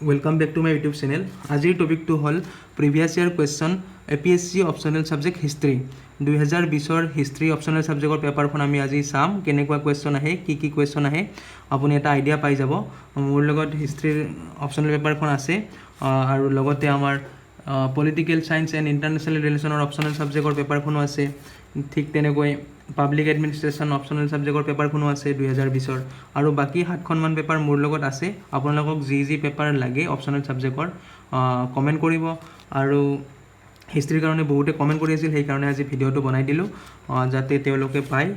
Welcome back to my YouTube channel. আজিৰ টপিকটো হ'ল previous year question APSC optional subject history 2020 history optional ছাবজেক্টৰ পেপাৰখন আমি আজি চাম কেনেকুৱা কুৱেশ্যন আহে কি কুৱেশ্যন আহে আপুনি এটা আইডিয়া পাই যাব মোৰ লগত হিষ্ট্ৰীৰ অপশ্যনেল পেপাৰখন আছে আৰু লগতে আমাৰ পলিটিকেল সায়েন্স এণ্ড ইণ্টাৰনেশ্যনেল ৰিলেশ্যনৰ অপশ্যনেল ছাবজেক্টৰ পেপাৰখনো আছে ঠিক তেনেকৈ পাব্লিক এডমিনিষ্ট্ৰেশ্যন অপশ্যনেল ছাবজেক্টৰ পেপাৰখনো আছে 2020 আৰু বাকি 7খনমান পেপাৰ মোৰ লগত আছে আপোনালোকক যি পেপাৰ লাগে অপশ্যনেল ছাবজেক্টৰ কমেণ্ট কৰিব আৰু হিষ্ট্ৰীৰ কাৰণে বহুতে কমেণ্ট কৰি আছিল সেই কাৰণে আজি ভিডিঅ'টো বনাই দিলোঁ যাতে তেওঁলোকে পায়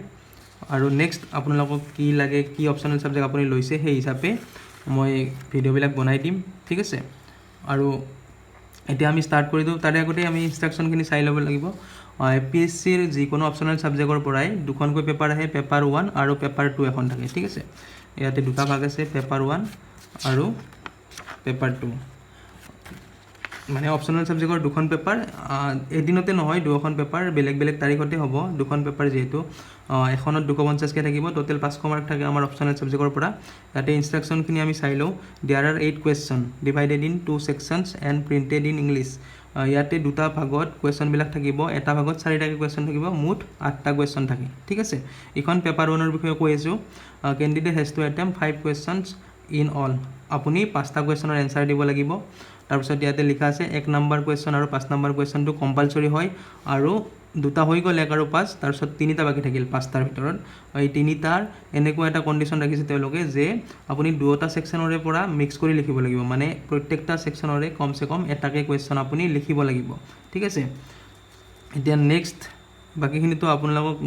আৰু নেক্সট আপোনালোকক কি লাগে কি অপশ্যনেল ছাবজেক্ট আপুনি লৈছে সেই হিচাপে মই ভিডিঅ'বিলাক বনাই দিম ঠিক আছে আৰু এতিয়া আমি ষ্টাৰ্ট কৰি দিওঁ তাৰে আগতে আমি ইনষ্ট্ৰাকশ্যনখিনি চাই ল'ব লাগিব APSCৰ যিকোনো অপশ্যনেল ছাবজেক্টৰ পৰাই দুখনকৈ পেপাৰ আহে পেপাৰ 1 আৰু পেপাৰ 2 এখন থাকে ঠিক আছে ইয়াতে দুটা ভাগ আছে পেপাৰ 1 আৰু পেপাৰ 2 মানে অপশ্যনেল ছাবজেক্টৰ দুখন পেপাৰ এদিনতে নহয় দুখন পেপাৰ বেলেগ বেলেগ তাৰিখতে হ'ব দুখন পেপাৰ যেহেতু এখনত 250 কে থাকিব টোটেল 500 মাৰ্ক থাকে আমাৰ অপশ্যনেল ছাবজেক্টৰ পৰা ইয়াতে ইনষ্ট্ৰাকশ্যনখিনি আমি চাই লওঁ there are 8 question divided in 2 sections and printed in English ইয়াতে দুটা ভাগত কুৱেশ্যনবিলাক থাকিব এটা ভাগত 4টাকৈ কুৱেশ্যন থাকিব মুঠ 8টা কুৱেশ্যন থাকে ঠিক আছে এখন পেপাৰ 1ৰ বিষয়ে কৈ আছোঁ candidate has to attempt 5 questions in all আপুনি 5টা কুৱেশ্যনৰ এনসাৰ দিব লাগিব তাৰপিছত ইয়াতে লিখা আছে 1 নম্বৰ কুৱেশ্যন আৰু 5 নম্বৰ কুৱেশ্যনটো কম্পালসৰি হয় আৰু দুটা হৈ গ'ল 1 আৰু 5 তাৰপিছত 3টা বাকি থাকিল 5টাৰ ভিতৰত এই 3টাৰ এনেকুৱা এটা কণ্ডিশ্যন ৰাখিছে তেওঁলোকে যে আপুনি দুটা সেকশ্যনৰে পৰা মিক্স কৰি লিখিব লাগিব মানে প্ৰত্যেকটা সেকশ্যনৰে কমসে কম এটাকে কুৱেশ্যন আপুনি লিখিব লাগিব ঠিক আছে এতিয়া নেক্সট বাকিখিনিতো আপোনালোকক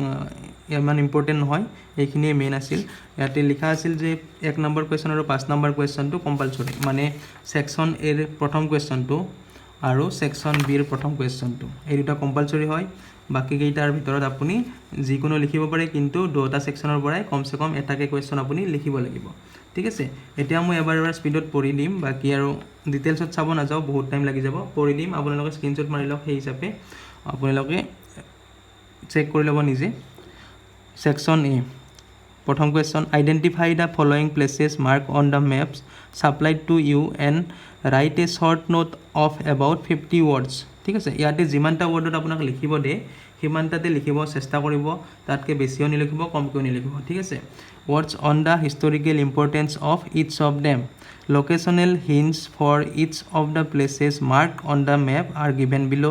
ইমান ইম্পৰ্টেণ্ট নহয় এইখিনিয়ে মেইন আছিল ইয়াতে লিখা আছিল যে 1 নম্বৰ কুৱেশ্যন আৰু 5 নম্বৰ কুৱেশ্যনটো কম্পালসৰি মানে সেকশ্যন এৰ প্ৰথম কুৱেশ্যনটো আৰু সেকশ্যন বিৰ প্ৰথম কুৱেশ্যনটো এই দুটা কম্পালসৰি হয় বাকি কেইটাৰ ভিতৰত আপুনি যিকোনো লিখিব পাৰে কিন্তু দুটা সেকশ্যনৰ পৰাই কমসে কম এটাকে কুৱেশ্যন আপুনি লিখিব লাগিব ঠিক আছে এতিয়া মই এবাৰ স্পিডত পঢ়ি দিম বাকি আৰু ডিটেইলছত চাব নাযাওঁ বহুত টাইম লাগি যাব পঢ়ি দিম আপোনালোকে স্ক্ৰীনশ্বট মাৰি লওক সেই হিচাপে আপোনালোকে চেক কৰি ল'ব নিজে সেকশ্যন এ প্ৰথম question identify the following places mark on the maps supplied to you and write a short note of about 50 words ঠিক আছে ইয়াতে যিমানটা ৱৰ্ডত আপোনাক লিখিব দিয়ে সিমানটাতে লিখিব চেষ্টা কৰিব তাতকৈ বেছিও নিলিখিব কমকৈও নিলিখিব ঠিক আছে words on the historical importance of each of them locational hints for each of the places mark on the map are given below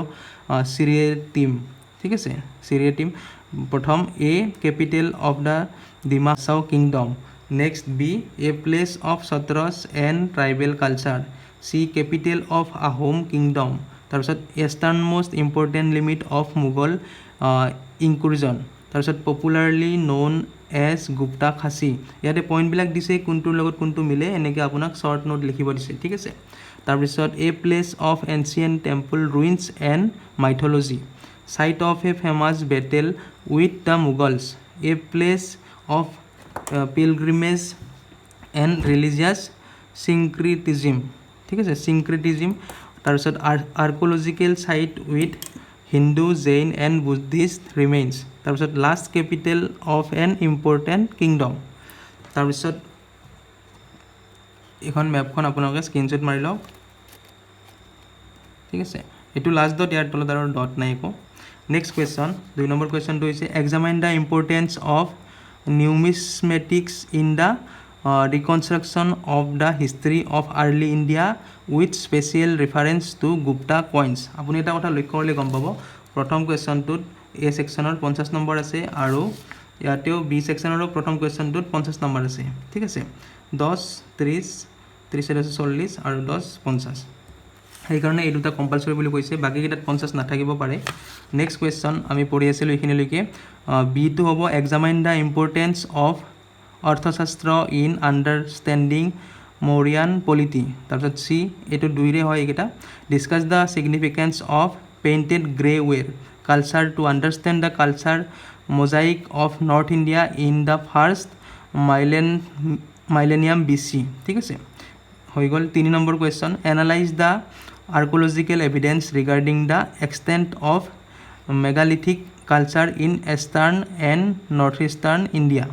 চিৰিয়েটিম ঠিক আছে চিৰিয়েটিম প্ৰথম এ কেপিটেল অফ দ্য ডিমাছাও kingdom next B a place of Satras and tribal culture C capital of Ahom kingdom তাৰপিছত easternmost important limit of Mughal incursion তাৰপিছত popularly known as Gupta Kashi ইয়াতে পইণ্টবিলাক দিছে কোনটোৰ লগত কোনটো মিলে এনেকৈ আপোনাক শ্বৰ্ট নোট লিখিব দিছে ঠিক আছে তাৰপিছত a place of ancient temple ruins and mythology site of a famous battle with the Mughals, a place of pilgrimage and religious syncretism ঠিক আছে syncretism তাৰপিছত archaeological site with Hindu, Jain and Buddhist remains তাৰপিছত last capital of an important kingdom তাৰপিছত এখন মেপখন আপোনালোকে screenshot মাৰি লওক ঠিক আছে এইটো লাষ্ট ডট ইয়াৰ তলত আৰু ডট নাই একো নেক্সট কুৱেশ্যন 2 নম্বৰ কুৱেশ্যনটো হৈছে examine the importance of numismatics in the reconstruction of the history of early India with special reference to Gupta coins আপুনি এটা কথা লক্ষ্য কৰিলে গম পাব প্ৰথম কুৱেশ্যনটোত এ ছেকশ্যনত 50 নম্বৰ আছে আৰু ইয়াতেও বি ছেকশ্যনৰো প্ৰথম কুৱেশ্যনটোত 50 নম্বৰ আছে ঠিক আছে 10 30 30 40 আৰু 10 50 সেইকাৰণে এই দুটা কম্পালসৰি বুলি কৈছে বাকিকেইটাত 50 নাথাকিব পাৰে নেক্সট কুৱেশ্যন আমি পঢ়ি আছিলোঁ এইখিনিলৈকে বিটো হ'ব examine the importance of Arthashastra in understanding Mauryan polity তাৰপিছত চি এইটো 2ৰে হয় এইকেইটা discuss the significance of painted grey ware culture to understand the culture mosaic of North India in the first millennium BC ঠিক আছে হৈ গ'ল 3 নম্বৰ question analyse the archaeological evidence regarding the extent of megalithic culture in eastern and northeastern India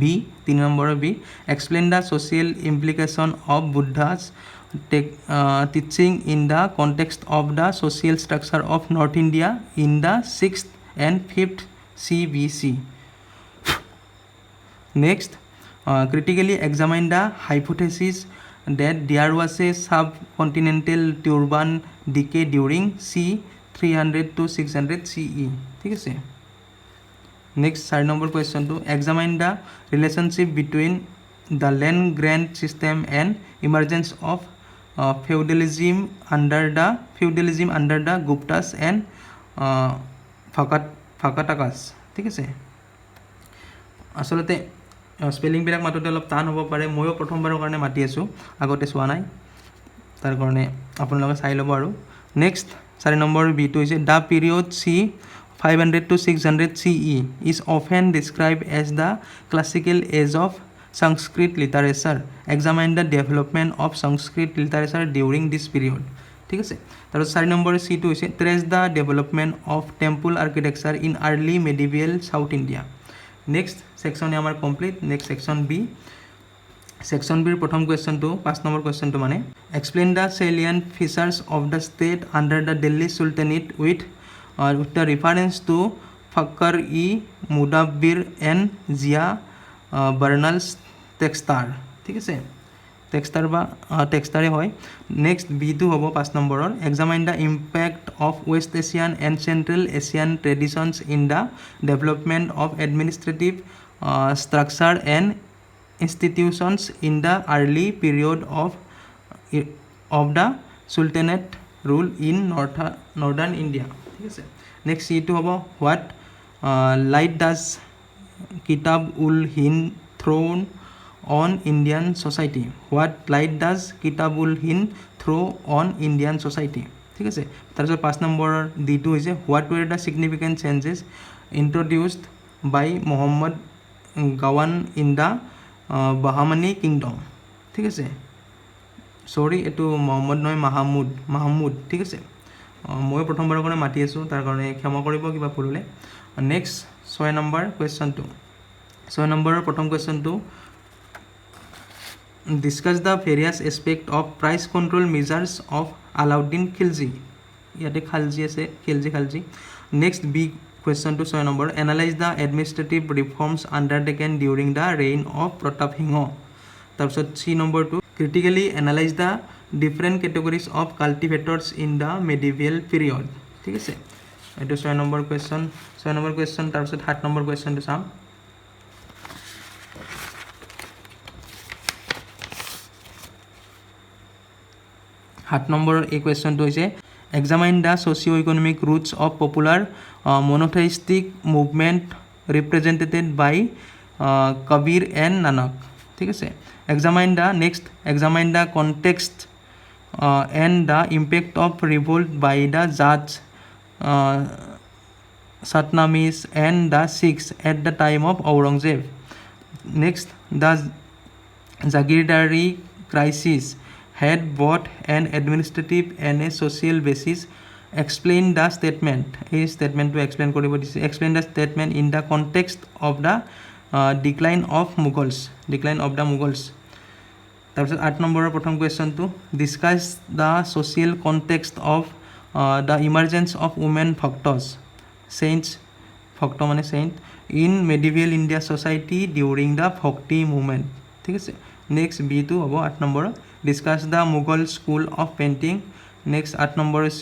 B 3 নম্বৰৰ B explain the social implication of Buddha's teaching in the context of the social structure of North India in the 6th and 5th CBC. Next, critically examine the hypothesis that there was a subcontinental turban decay during C 300 to 600 CE. ठीक है. Next, 3rd number question to examine the relationship between the land grant system and emergence of feudalism under the Guptas and Fakatakas. ঠিক আছে. আচলতে স্পেলিংবিলাক মাতোতে অলপ টান হ'ব পাৰে, ময়ো প্ৰথমবাৰৰ কাৰণে মাতি আছোঁ, আগতে চোৱা নাই, তাৰ কাৰণে আপোনালোকে চাই ল'ব। আৰু নেক্সট 4 নম্বৰ বিটো হৈছে the period C 500 to 600 CE is often described as the classical age of Sanskrit literature. Examine the development of Sanskrit literature during this period. ঠিক আছে. তাৰপিছত 4 নম্বৰ চিটো হৈছে trace the development of temple architecture in early medieval South India. Next section আমাৰ কমপ্লিট। Next section B. Section বিৰ প্ৰথম কুৱেশ্যনটো 5 নম্বৰ কুৱেশ্যনটো মানে explain the salient features of the state under the Delhi Sultanate with the reference to Fakhr-i-Mudabbir and Zia Barani's texts. ঠিক আছে, টেক্সটাৰ বা টেক্সটাৰে হয়। নেক্সট বিটো হ'ব 5 নম্বৰৰ examine the impact of West Asian and Central Asian traditions in the development of administrative structure and institutions in the early period of the Sultanate rule in northern India. ঠিক আছে। Next চিটো হ'ব what light does Kitab-ul-Hind thrown on Indian society. What light does Kitab-ul-Hind throw on Indian society? ঠিক আছে। তাৰপিছত 5 নম্বৰৰ ডিটো হৈছে what were the significant changes introduced by Mahmud Gawan in the Bahmani kingdom. ঠিক আছে, চৰি এইটো মহম্মদ নহয়, মাহমুদ। ঠিক আছে, মই প্ৰথমবাৰৰ কাৰণে মাতি আছোঁ, তাৰ কাৰণে ক্ষমা কৰিব কিবা ভুল হ'লে। নেক্সট 6 নম্বৰ কুৱেশ্যনটো, 6 নম্বৰৰ প্ৰথম কুৱেশ্যনটো discuss the various aspect of price control measures of Alauddin Khilji. ইয়াতে খালজি আছে, খালজি। নেক্সট বি কুৱেশ্যনটো 6 নম্বৰ analyse the administrative reforms undertaken during the reign of Pratap Singh. তাৰপিছত চি নম্বৰটো critically analyse the different categories of cultivators in the medieval period. ঠিক আছে, এইটো 6 number question. তাৰপিছত 7 নম্বৰ কুৱেশ্যনটো চাম। 7 নম্বৰৰ এই কুৱেশ্যনটো হৈছে examine the socio' economic roots of popular monotheistic movement represented by Kabir and Nanak. ঠিক আছে, examine the context and the impact of revolt by the জাজ Satnamis and the Sikhs at the time of Aurangzeb. Next the jagirdari crisis had both an administrative and a social basis. Explain the statement. A statement to explain koribo dise. Explain the statement in the context of the decline of Mughals. তাৰপিছত 8 নম্বৰৰ প্ৰথম question two discuss the social context of the emergence of women bhaktas ভক্ত মানে saint in medieval India society during the bhakti movement. ঠিক আছে। Next বিটো হ'ব 8 নম্বৰৰ discuss the Mughal school of painting. Next 8 number C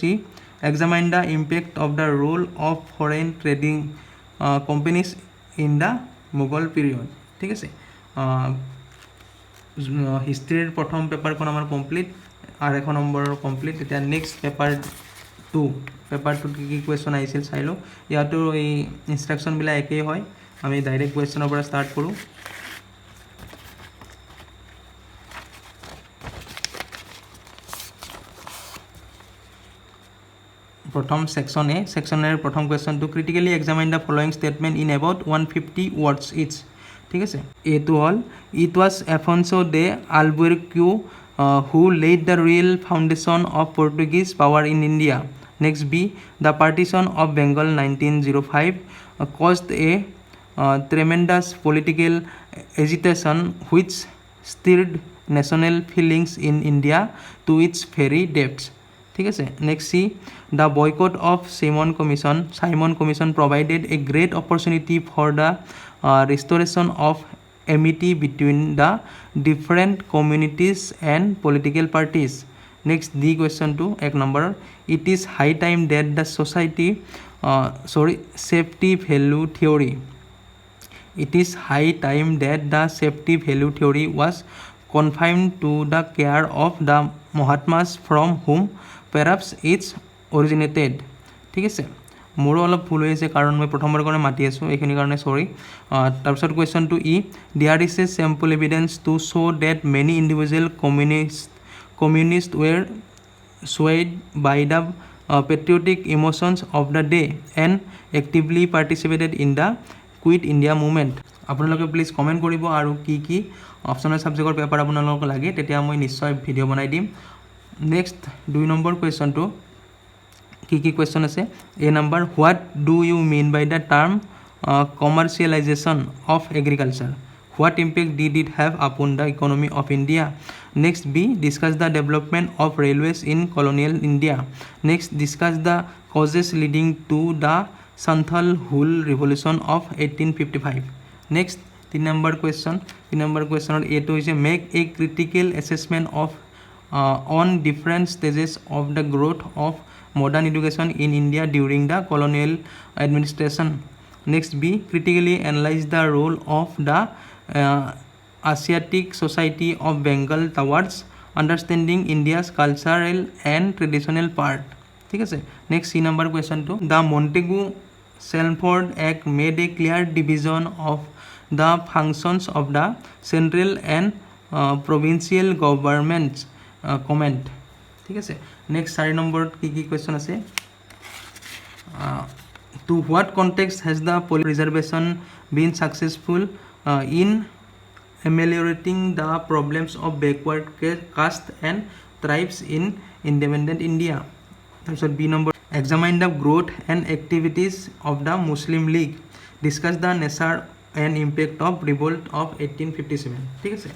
examine the impact of the role of foreign trading companies in the Mughal period. ঠিক আছে, হিষ্ট্ৰীৰ প্ৰথম পেপাৰখন আমাৰ complete আৰু 1 নম্বৰৰ কমপ্লিট। এতিয়া নেক্সট পেপাৰ 2 কি কুৱেশ্যন আহিছিল চাই লওঁ। ইয়াতো এই ইনষ্ট্ৰাকশ্যনবিলাক একেই হয়, আমি ডাইৰেক্ট কুৱেশ্যনৰ পৰা ষ্টাৰ্ট কৰোঁ। প্ৰথম ছেকশ্যনেৰ প্ৰথম কুৱেশ্যনটো critically examine the following statement in about 150 words it's. ঠিক আছে, এইটো হ'ল it was Afonso de Albuquerque who laid the real foundation of Portuguese power in India. Next B the partition of Bengal 1905 caused a tremendous political agitation which stirred national feelings in India to its very depths. ঠিক আছে next C the boycott of Simon commission provided a great opportunity for the restoration of amity between the different communities and political parties. Next the question to ek number, it is high time that the safety value theory was confined to the care of the Mahatmas from whom perhaps it's originated. ঠিক আছে মোৰো অলপ ভুল হৈ আছে কাৰণ মই প্ৰথমবাৰ কাৰণে মাতি আছোঁ এইখিনি কাৰণে চৰি তাৰপিছত question two there is a sample evidence to show' that many individual communists were swayed by the patriotic emotions of the day and actively participated in the Quit India movement. আপোনালোকে please comment কৰিব আৰু কি কি optional ছাবজেক্টৰ paper আপোনালোকক লাগে তেতিয়া মই নিশ্চয় ভিডিঅ' বনাই দিম নেক্সট 2 নম্বৰ কুৱেশ্যনটো কি কি কুৱেশ্যন আছে A number what do you mean by the term commercialisation of agriculture What impact did it have upon the economy of India? Next B, discuss the development of railways in colonial India. Next, discuss the causes leading to the Santhal Hul Revolution of 1855. Next, the number question A2 is make a critical assessment of on different stages of the growth of modern education in India during the colonial administration. Next B, critically analyze the role of the Asiatic Society of Bengal towards understanding India's cultural and traditional part. ঠিক আছে next C number question two the Montagu Chelmsford act made a clear division of the functions of the central and provincial governments comment ঠিক আছে next 4 নম্বৰত কি কি question আছে to what context has the police reservation been successful in ameliorating the problems of backward caste and tribes in independent India. So B number, examine the growth and activities of the Muslim League. Discuss the nature and impact of revolt of 1857. ঠিক আছে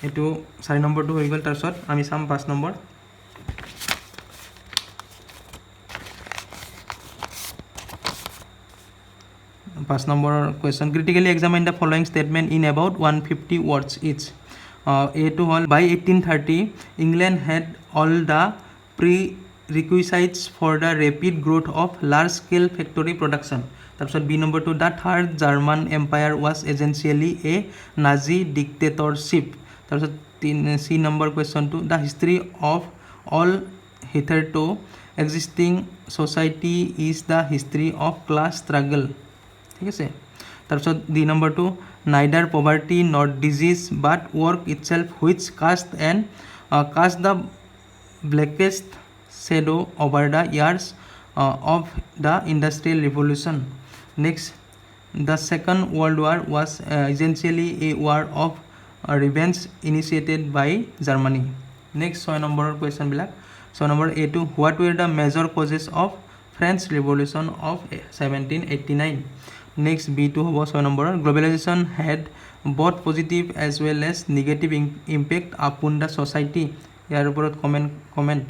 এইটো 4 নম্বৰটো হৈ গ'ল তাৰপিছত আমি চাম 5 number question, critically examine the following statement in about 150 words each. A2 hall by 1830 England had all the prerequisites for the rapid growth of large scale factory production. তাৰপিছত B number 2, the third German empire was essentially a Nazi dictatorship. তাৰপিছত C number question 2, the history of all hitherto existing society is the history of class struggle. ঠিক আছে তাৰপিছত D number 2, neither poverty nor disease but work itself which cast the blackest shadow over the years of the industrial revolution. Next, the Second World War was essentially a war of revenge initiated by Germany. Next 6 number question bilak 6 number A2, what were the major causes of French Revolution of 1789? Next B2 hobo 6 number, globalization had both positive as well as negative impact upon the society. ইয়াৰ ওপৰত comment.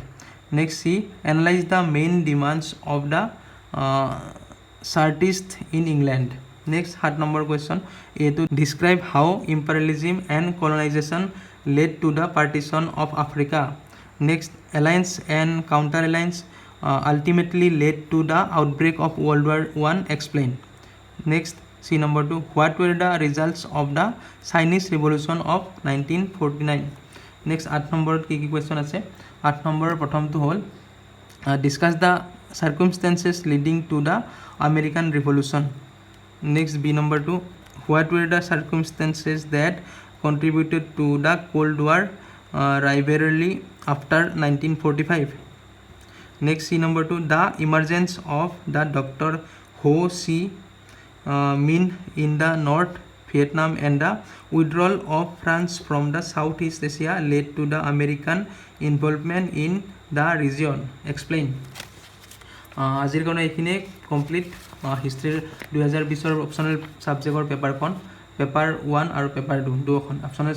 Next C, analyze the main demands of the Chartists in England. Next 7 number question A2, describe how imperialism and colonization led to the partition of Africa. Next, alliance and counter alliance ultimately led to the outbreak of World War I. Explain. Next C number 2, what were the results of the Chinese Revolution of 1949? Next 8 number কি কি question আছে 8 number প্ৰথমটো হ'ল discuss the circumstances leading to the American Revolution. Next B number 2, what were the circumstances that contributed to the Cold War rivalry after 1945? Next C number 2, the emergence of the Dr. Ho Chi Minh in the North Vietnam and the withdrawal of France from the Southeast Asia led to the American involvement in the region. Explain. আজিৰ কাৰণে এইখিনি complete হিষ্ট্ৰীৰ 2020 optional ছাবজেক্টৰ পেপাৰখন paper 1 আৰু paper 2 দুখন optional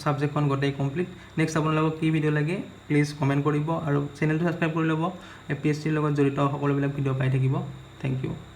ছাবজেক্টখন গোটেই complete. Next আপোনালোকক কি ভিডিঅ' লাগে প্লিজ কমেণ্ট কৰিব আৰু চেনেলটো ছাবস্ক্ৰাইব কৰি ল'ব। APSCৰ লগত জড়িত সকলোবিলাক ভিডিঅ' পাই থাকিব। Thank U.